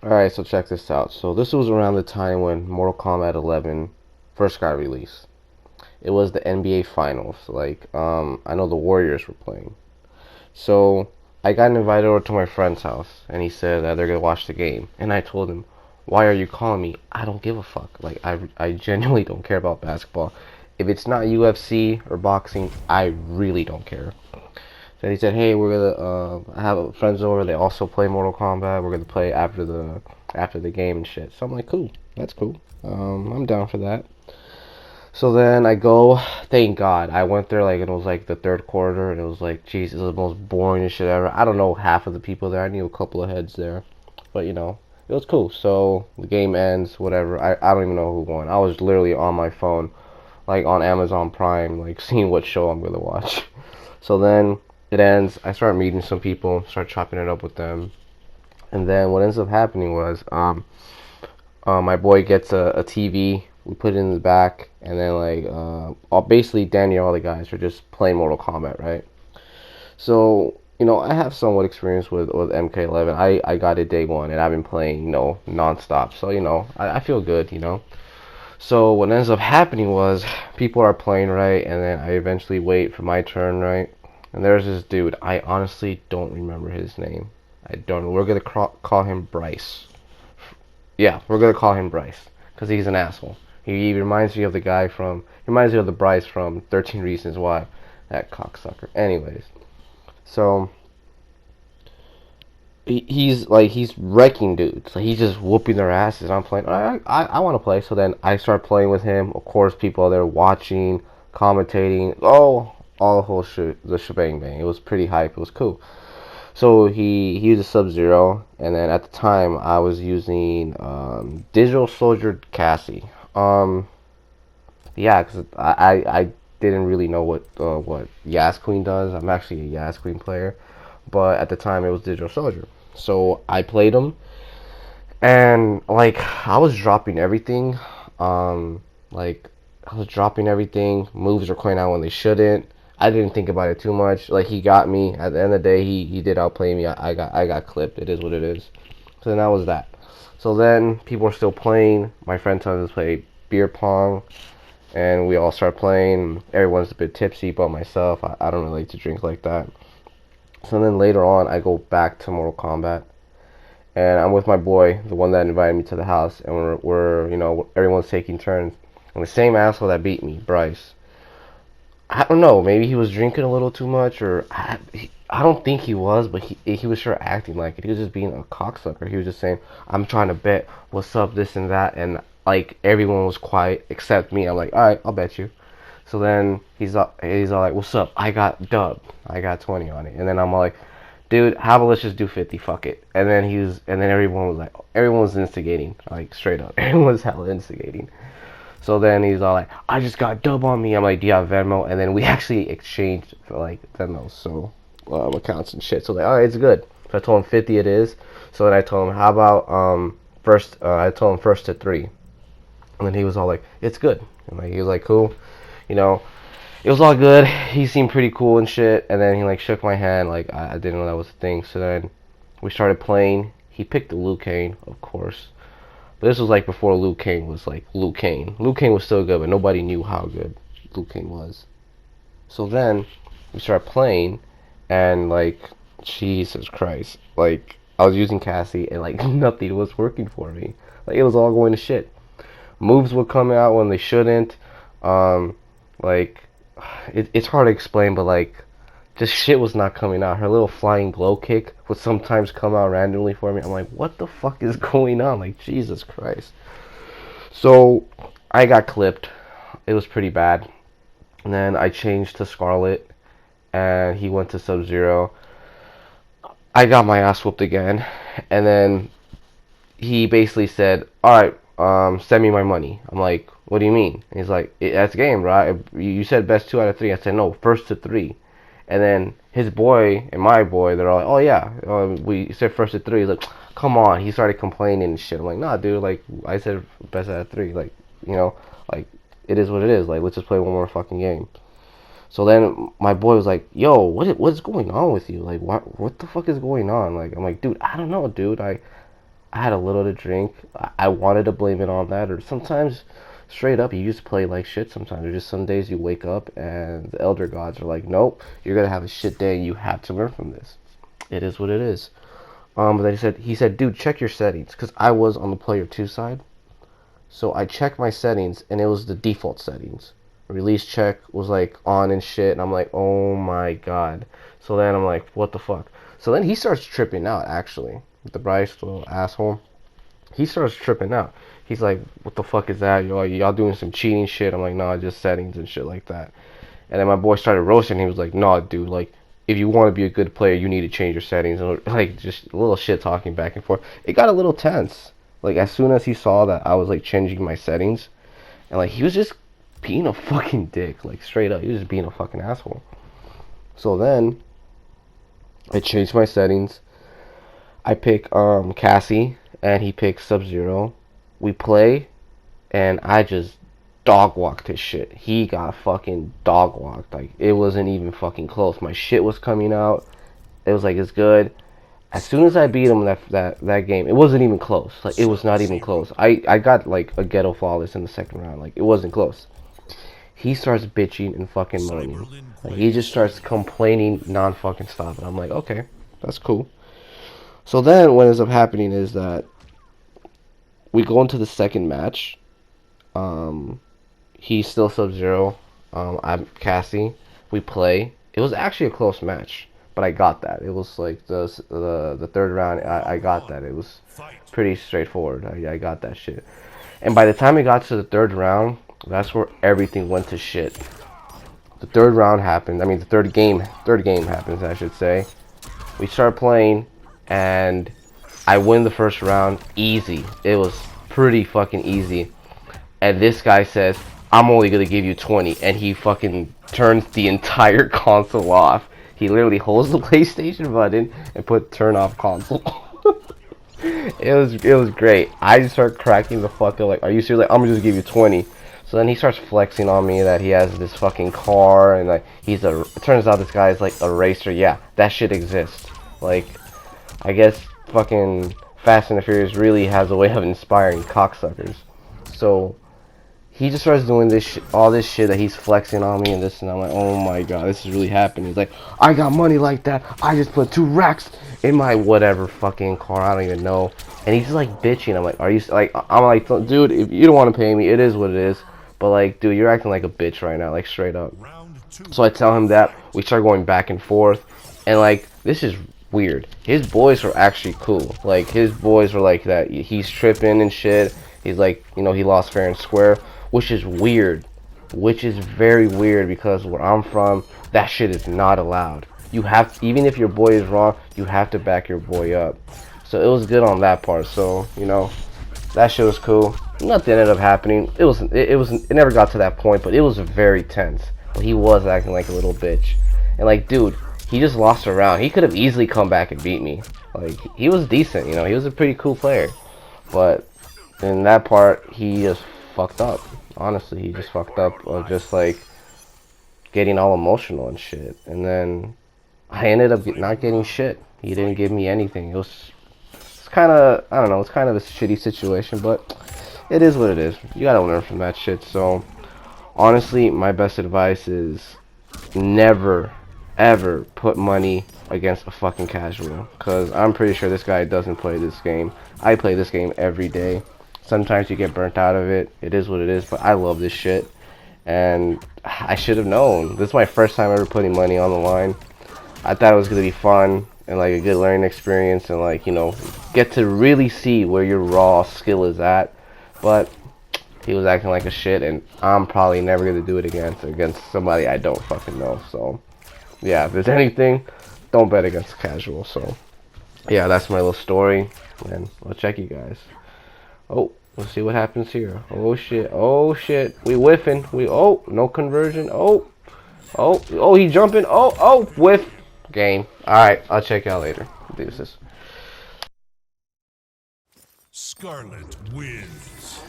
Alright, so check this out. So this was around the time when Mortal Kombat 11 first got released. It was the NBA Finals. I know the Warriors were playing. So I got invited over to my friend's house, and he said that they're gonna watch the game. And I told him, "Why are you calling me? I don't give a fuck. I genuinely don't care about basketball. If it's not UFC or boxing, I really don't care." So he said, "Hey, we're gonna have friends over. They also play Mortal Kombat. We're gonna play after the game and shit." So I'm like, "Cool, that's cool. I'm down for that." So then I go. Thank God, I went there like it was like the third quarter, and it was like, Jesus, it was the most boring shit ever. I don't know half of the people there. I knew a couple of heads there, but it was cool. So the game ends, whatever. I don't even know who won. I was literally on my phone, like on Amazon Prime, like seeing what show I'm gonna watch. So then it ends. I start meeting some people, start chopping it up with them, and then what ends up happening was, my boy gets a TV. We put it in the back, and then basically Danny and all the guys are just playing Mortal Kombat, right? So I have somewhat experience with MK11. I got it day one, and I've been playing nonstop. So I feel good. So what ends up happening was people are playing, right, and then I eventually wait for my turn, right, and there's this dude. I honestly don't remember his name. I don't. We're gonna call him Bryce. Yeah, we're gonna call him Bryce because he's an asshole. He reminds me of the guy from. He reminds me of the Bryce from 13 Reasons Why. That cocksucker. Anyways, so he's wrecking dudes. Like he's just whooping their asses. I'm playing. I want to play. So then I start playing with him. Of course, people are there watching, commentating. Oh, all the whole the shebang bang. It was pretty hype. It was cool. So he used a Sub Zero, and then at the time I was using Digital Soldier Cassie. Yeah, because I didn't really know what Yas Queen does. I'm actually a Yas Queen player, but at the time it was Digital Soldier. So I played him, and I was dropping everything. Um, like I was dropping everything. Moves were going out when they shouldn't. I didn't think about it too much. Like he got me. At the end of the day, he did outplay me. I got clipped. It is what it is. So then that was that. So then people are still playing. My friend tells us to play beer pong, and we all start playing. Everyone's a bit tipsy, but myself, I don't really like to drink like that. So then later on, I go back to Mortal Kombat, and I'm with my boy, the one that invited me to the house, and we're everyone's taking turns. And the same asshole that beat me, Bryce. I don't know, maybe he was drinking a little too much, or I don't think he was, but he was sure acting like it. He was just being a cocksucker. He was just saying, "I'm trying to bet what's up, this and that," and like everyone was quiet except me. I'm like, "All right, I'll bet you." So then he's all like, "What's up? I got dub. I got 20 on it." And then I'm like, "Dude, how about let's just do 50? Fuck it." And then everyone was instigating, like straight up. Everyone was hella instigating. So then he's all like, "I just got dub on me." I'm like, "Do you have Venmo?" And then we actually exchanged for like Venmo, so accounts and shit. So like, all right, it's good. So I told him 50 it is. So then I told him, "How about first?" I told him first to three, and then he was all like, "It's good." And like he was like, "Cool," you know. It was all good. He seemed pretty cool and shit. And then he like shook my hand, like I didn't know that was a thing. So then we started playing. He picked the Liu Kang, of course. But this was like before Liu Kang was like Liu Kang. Liu Kang was still good, but nobody knew how good Liu Kang was. So then we started playing, and like Jesus Christ, like I was using Cassie, and like nothing was working for me. Like it was all going to shit. Moves would come out when they shouldn't. Um, like it's hard to explain, but like just shit was not coming out. Her little flying glow kick would sometimes come out randomly for me. I'm like, what the fuck is going on? Like Jesus Christ. So I got clipped. It was pretty bad. And then I changed to Scarlet, and he went to Sub Zero. I got my ass whooped again, and then he basically said, "All right, send me my money." I'm like, "What do you mean?" And he's like, "That's game, right? You said best two out of three." I said, "No, first to three." And then his boy and my boy, they're all like, "Oh yeah, we said first to three." He's like, "Come on!" He started complaining and shit. I'm like, "Nah, dude. Like I said best out of three. Like you know, like it is what it is. Like let's just play one more fucking game." So then my boy was like, "Yo, what's going on with you? Like what the fuck is going on?" Like I'm like, "Dude, I don't know, dude. I had a little to drink. I wanted to blame it on that, or sometimes straight up you just play like shit sometimes. Or just some days you wake up and the elder gods are like, nope, you're gonna have a shit day and you have to learn from this. It is what it is. But then he said, dude, check your settings, because I was on the player 2 side. So I checked my settings and it was the default settings. Release check was like on and shit, and I'm like, oh my god. So then I'm like, what the fuck? So then he starts tripping out, actually. The Bryce little asshole. He starts tripping out. He's like, what the fuck is that? Y'all doing some cheating shit? I'm like, nah, just settings and shit like that. And then my boy started roasting. He was like, nah, dude, like, if you want to be a good player, you need to change your settings. And like, just a little shit talking back and forth. It got a little tense. Like, as soon as he saw that I was like changing my settings, and like he was just being a fucking dick, like straight up, he was just being a fucking asshole. So then I changed my settings. I pick Cassie, and he picks Sub-Zero. We play, and I just dog walked his shit. He got fucking dog walked. Like, it wasn't even fucking close. My shit was coming out. It was like, it's good. As soon as I beat him that game, it wasn't even close. Like, it was not even close. I got like a ghetto flawless in the second round. Like, it wasn't close. He starts bitching and fucking moaning. Like, he just starts complaining non-fucking stop. And I'm like, okay, that's cool. So then what ends up happening is that we go into the second match. He's still Sub-Zero. I'm Cassie. We play. It was actually a close match, but I got that. It was like the third round. I got that. It was pretty straightforward. I got that shit. And by the time we got to the third round, that's where everything went to shit. The third round happened. I mean, the third game happens, I should say. We start playing, and I win the first round easy. It was pretty fucking easy. And this guy says, I'm only gonna give you 20, and he fucking turns the entire console off. He literally holds the PlayStation button and put turn off console. It was great. I just start cracking the fuck up, like, are you serious? Like, I'm gonna just give you 20. So then he starts flexing on me that he has this fucking car, and like it turns out this guy is like a racer. Yeah, that shit exists. Like, I guess fucking Fast and the Furious really has a way of inspiring cocksuckers. So he just starts doing all this shit that he's flexing on me and this, and I'm like, oh my god, this is really happening. He's like, I got money like that. I just put 2 racks in my whatever fucking car. I don't even know. And he's just like bitching. I'm like, are you like? I'm like, dude, if you don't want to pay me, it is what it is. But like, dude, you're acting like a bitch right now, like straight up. So I tell him that. We start going back and forth, and like, this is weird. His boys were actually cool. Like, his boys were like that. He's tripping and shit. He's like, you know, he lost fair and square, which is weird. Which is very weird, because where I'm from, that shit is not allowed. You have, even if your boy is wrong, you have to back your boy up. So it was good on that part. So, you know, that shit was cool. Nothing ended up happening. It never got to that point, but it was very tense. But he was acting like a little bitch. And like, dude, he just lost a round. He could have easily come back and beat me. Like, he was decent, you know, he was a pretty cool player. But in that part, he just fucked up. Honestly, he just fucked up of just like getting all emotional and shit. And then I ended up not getting shit. He didn't give me anything. It's kind of, I don't know, it's kind of a shitty situation, but it is what it is. You gotta learn from that shit. So honestly, my best advice is never ever put money against a fucking casual, because I'm pretty sure this guy doesn't play this game. I play this game every day. Sometimes you get burnt out of it. It is what it is, but I love this shit, and I should have known. This is my first time ever putting money on the line. I thought it was gonna be fun and like a good learning experience, and like, you know, get to really see where your raw skill is at. But he was acting like a shit, and I'm probably never gonna do it again against somebody I don't fucking know. So yeah, if there's anything, don't bet against casual. So yeah, that's my little story, and I'll check you guys. Oh, let's see what happens here. Oh shit, oh shit, we whiffing. Oh, no conversion. Oh, he jumping. Oh, whiff. Game. Alright, I'll check y'all later. Deuces. Scarlet wins.